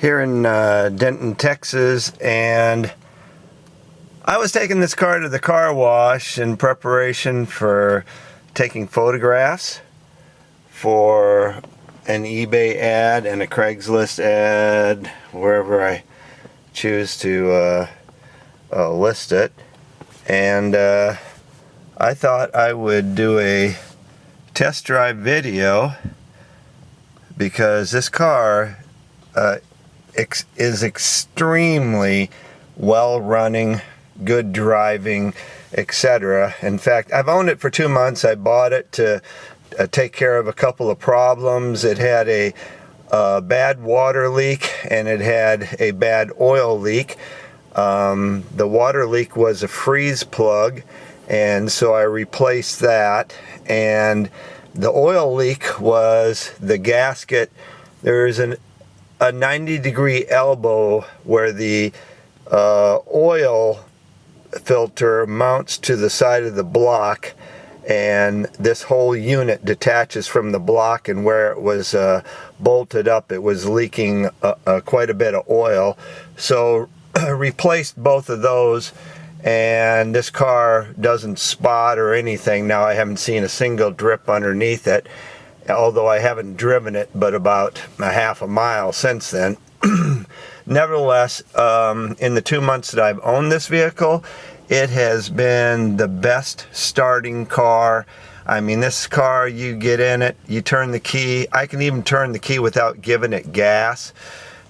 here in Denton, Texas, and I was taking this car to the car wash in preparation for taking photographs for an eBay ad and a Craigslist ad, wherever I choose to list it. And I thought I would do a test drive video because this car is extremely well running, good driving, etc. In fact, I've owned it for 2 months. I bought it to take care of a couple of problems. It had a bad water leak and it had a bad oil leak. The water leak was a freeze plug, and so I replaced that. And the oil leak was the gasket. There's a 90-degree elbow where the oil filter mounts to the side of the block, and this whole unit detaches from the block, and where it was bolted up, it was leaking quite a bit of oil. So replaced both of those, and this car doesn't spot or anything. Now I haven't seen a single drip underneath it, although I haven't driven it but about a half a mile since then. Nevertheless, in the 2 months that I've owned this vehicle, it has been the best starting car. I mean, this car, you get in it, you turn the key. I can even turn the key without giving it gas.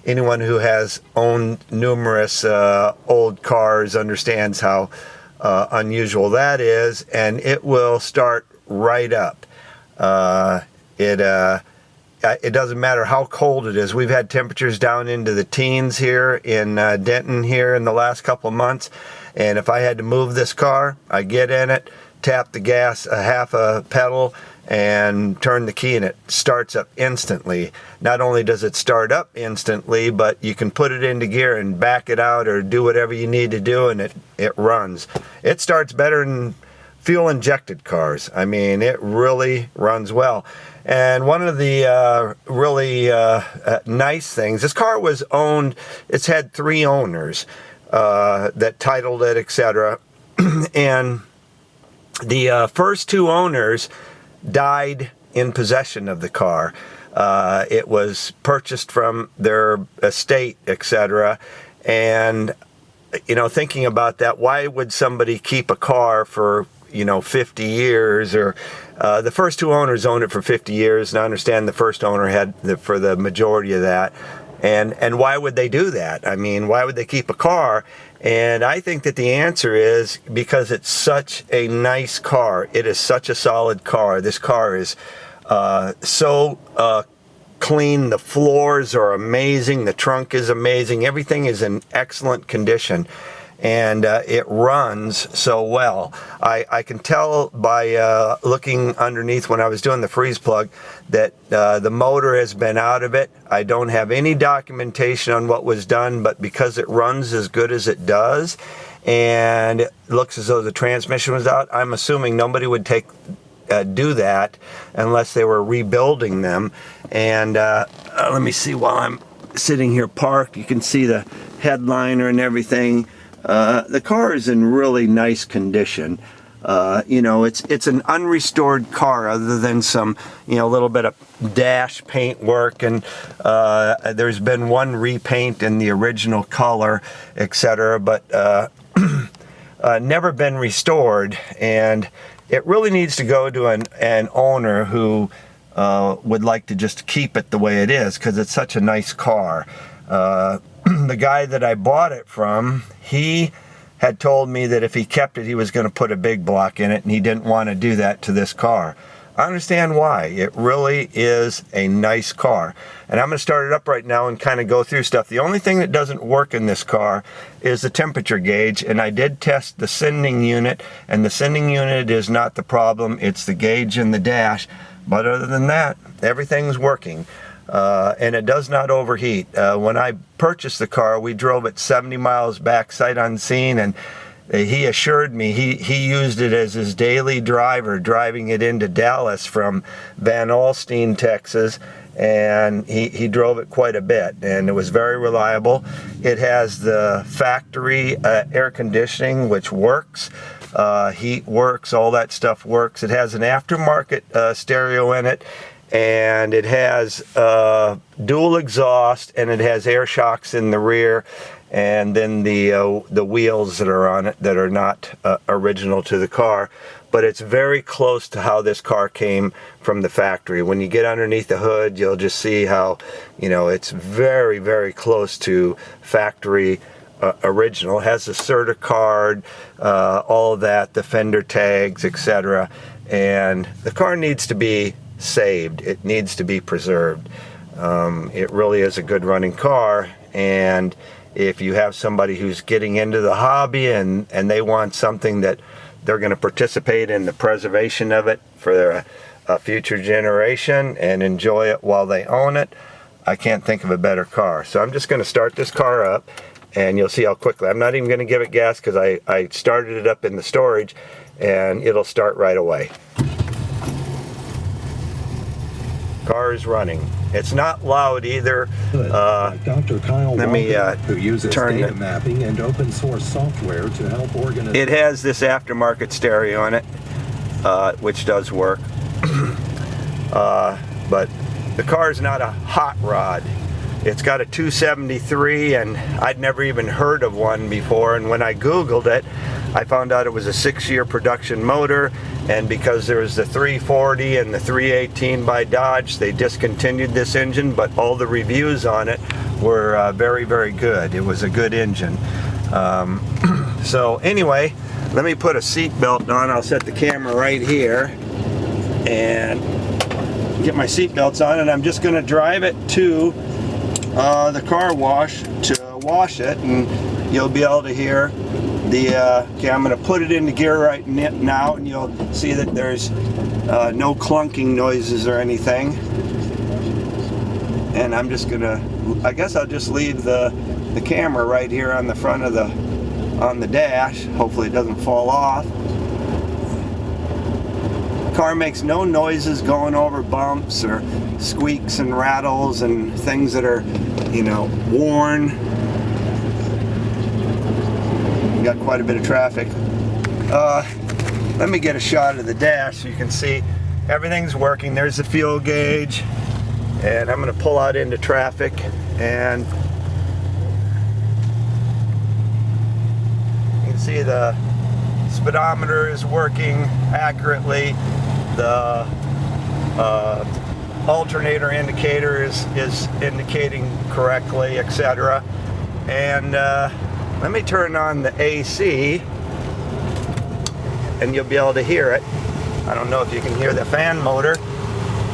Anyone who has owned numerous old cars understands how unusual that is, and it will start right up. It doesn't matter how cold it is. We've had temperatures down into the teens here in Denton here in the last couple of months, and if I had to move this car, I get in it, tap the gas a half a pedal, and turn the key, and it starts up instantly. Not only does it start up instantly, but you can put it into gear and back it out or do whatever you need to do, and it runs. It starts better than fuel injected cars. I mean, it really runs well. And one of the really nice things, this car was owned, it's had 3 owners that titled it, etc. And the first 2 owners died in possession of the car. It was purchased from their estate, etc. And, you know, thinking about that, why would somebody keep a car for 50 years, or the first 2 owners owned it for 50 years, and I understand the first owner had for the majority of that. And why would they do that? I mean, why would they keep a car? And I think that the answer is because it's such a nice car. It is such a solid car. This car is so clean. The floors are amazing. The trunk is amazing. Everything is in excellent condition. And it runs so well. I can tell by looking underneath when I was doing the freeze plug that the motor has been out of it. I don't have any documentation on what was done, but because it runs as good as it does, and it looks as though the transmission was out, I'm assuming nobody would do that unless they were rebuilding them. And let me see, while I'm sitting here parked, you can see the headliner and everything. The car is in really nice condition. It's an unrestored car other than some, little bit of dash paint work, and there's been one repaint in the original color, etc., but never been restored, and it really needs to go to an owner who would like to just keep it the way it is, because it's such a nice car. The guy that I bought it from, he had told me that if he kept it, he was going to put a big block in it, and he didn't want to do that to this car. I understand why. It really is a nice car. And I'm going to start it up right now and kind of go through stuff. The only thing that doesn't work in this car is the temperature gauge, and I did test the sending unit, and the sending unit is not the problem. It's the gauge in the dash. But other than that, everything's working. And it does not overheat. When I purchased the car, we drove it 70 miles back, sight unseen, and he assured me he used it as his daily driver, driving it into Dallas from Van Alstyne, Texas, and he drove it quite a bit, and it was very reliable. It has the factory air conditioning, which works. Heat works, all that stuff works. It has an aftermarket stereo in it, and it has dual exhaust, and it has air shocks in the rear, and then the wheels that are on it that are not original to the car. But it's very close to how this car came from the factory. When you get underneath the hood, you'll just see how, you know, it's very, very close to factory original. It has the CERTA card, all of that, the fender tags, etc. And the car needs to be saved. It needs to be preserved. It really is a good running car, and if you have somebody who's getting into the hobby and they want something that they're going to participate in the preservation of it for a future generation and enjoy it while they own it, I can't think of a better car. So I'm just going to start this car up, and you'll see how quickly. I'm not even going to give it gas because I started it up in the storage, and it'll start right away. Car is running. It's not loud either. Dr. Kyle let me who uses turn data mapping and open source software to help organize. It has this aftermarket stereo in it, which does work. But the car is not a hot rod. It's got a 273, and I'd never even heard of one before, and when I Googled it, I found out it was a 6-year production motor, and because there was the 340 and the 318 by Dodge, they discontinued this engine, but all the reviews on it were very, very good. It was a good engine. So anyway, let me put a seat belt on. I'll set the camera right here and get my seat belts on, and I'm just going to drive it to the car wash to wash it, and you'll be able to hear the okay, I'm going to put it into gear right now, and you'll see that there's no clunking noises or anything. And I'm just gonna, I guess I'll just leave the camera right here on the front of on the dash. Hopefully it doesn't fall off. Car makes no noises going over bumps or squeaks and rattles and things that are, you know, worn. We got quite a bit of traffic. Let me get a shot of the dash so you can see everything's working. There's the fuel gauge, and I'm going to pull out into traffic, and you can see the speedometer is working accurately. The alternator indicator is indicating correctly, etc. And let me turn on the AC, and you'll be able to hear it. I don't know if you can hear the fan motor,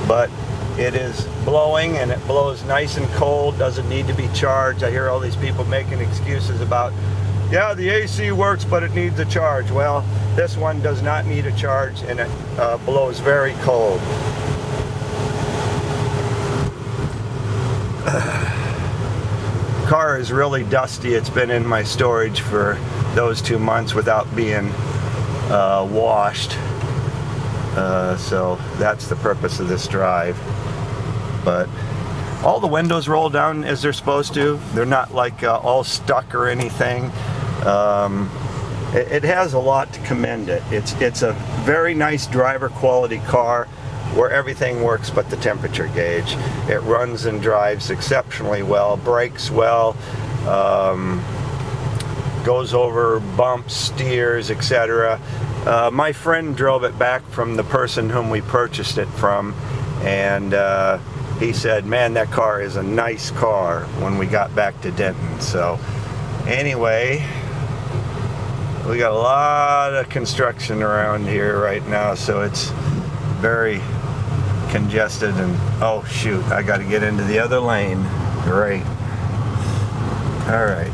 but it is blowing, and it blows nice and cold, doesn't need to be charged. I hear all these people making excuses about, yeah, the AC works, but it needs a charge. Well, this one does not need a charge, and it blows very cold. Car is really dusty. It's been in my storage for those 2 months without being washed. So that's the purpose of this drive. But all the windows roll down as they're supposed to. They're not like all stuck or anything. It has a lot to commend it. It's a very nice driver quality car where everything works but the temperature gauge. It runs and drives exceptionally well, brakes well, goes over bumps, steers, etc. My friend drove it back from the person whom we purchased it from, and he said, man, that car is a nice car when we got back to Denton. So anyway, we got a lot of construction around here right now, so it's very congested. And oh shoot, I got to get into the other lane. Great. All right.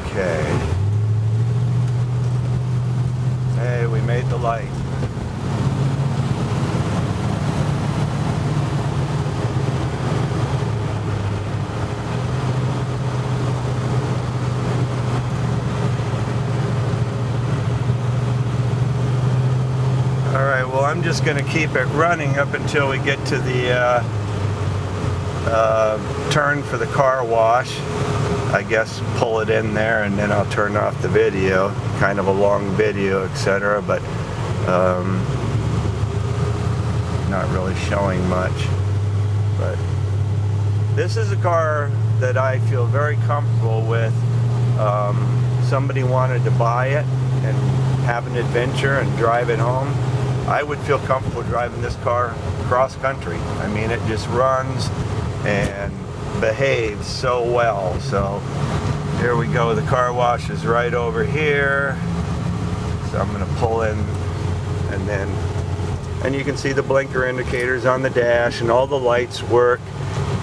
Okay. Hey, we made the light. I'm just going to keep it running up until we get to the turn for the car wash. I guess pull it in there and then I'll turn off the video. Kind of a long video, etc. But not really showing much. But this is a car that I feel very comfortable with. Somebody wanted to buy it and have an adventure and drive it home. I would feel comfortable driving this car cross country. I mean, it just runs and behaves so well. So here we go. The car wash is right over here. So I'm going to pull in and you can see the blinker indicators on the dash and all the lights work.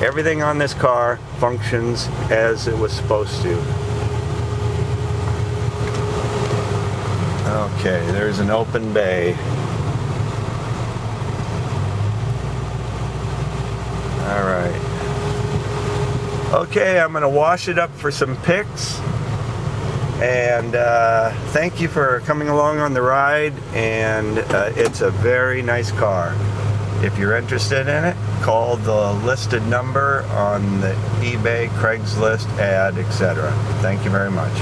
Everything on this car functions as it was supposed to. Okay, there's an open bay. All right. Okay, I'm going to wash it up for some pics. And thank you for coming along on the ride. And it's a very nice car. If you're interested in it, call the listed number on the eBay, Craigslist ad, etc. Thank you very much.